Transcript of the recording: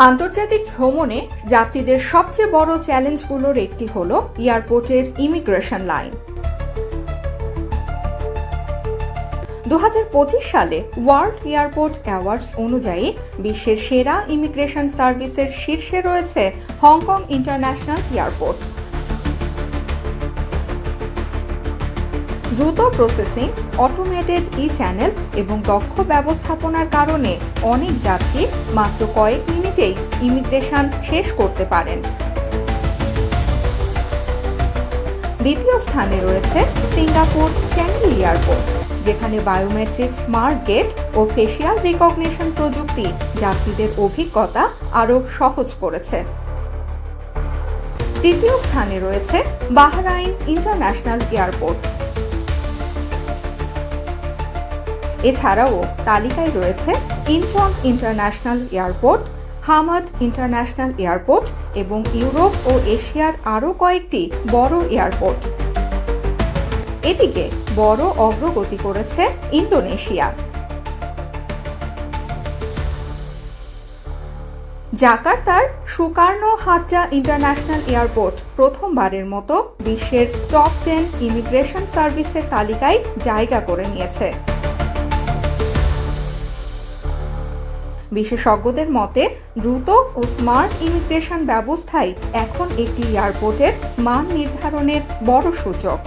আন্তর্জাতিক ভ্রমণে যাত্রীদের সবচেয়ে বড় চ্যালেঞ্জগুলোর একটি হল এয়ারপোর্টের ইমিগ্রেশন লাইন। 2025 সালে ওয়ার্ল্ড এয়ারপোর্ট অ্যাওয়ার্ডস অনুযায়ী বিশ্বের সেরা ইমিগ্রেশন সার্ভিসের শীর্ষে রয়েছে হংকং ইন্টারন্যাশনাল এয়ারপোর্ট। দ্রুত প্রসেসিং, অটোমেটেড চ্যানেল এবং দক্ষ ব্যবস্থাপনার কারণে অনেক যাত্রী মাত্র কয়েক মিনিটেই ইমিগ্রেশন শেষ করতে পারেন। দ্বিতীয় স্থানে রয়েছে সিঙ্গাপুর চ্যাঙ্গি এয়ারপোর্ট, যেখানে বায়োমেট্রিক স্মার্ট গেট ও ফেসিয়াল রিকগনিশন প্রযুক্তি যাত্রীদের অভিজ্ঞতা আরও সহজ করেছে। তৃতীয় স্থানে রয়েছে বাহরাইন ইন্টারন্যাশনাল এয়ারপোর্ট। এছাড়াও তালিকায় রয়েছে Incheon international airport, Hamad international airport এবং ইউরোপ ও এশিয়ার আরও কয়েকটি বড় এয়ারপোর্ট। এদিকে বড় অগ্রগতি করেছে ইন্দোনেশিয়া। জাকার্তার সুকার্নো হাট্টা ইন্টারন্যাশনাল এয়ারপোর্ট প্রথমবারের মতো বিশ্বের টপ 10 ইমিগ্রেশন সার্ভিসের তালিকায় জায়গা করে নিয়েছে। বিশেষজ্ঞদের মতে দ্রুত ও স্মার্ট ইমিগ্রেশন ব্যবস্থাই এখন একটি এয়ারপোর্টের মান নির্ধারণের বড় সূচক।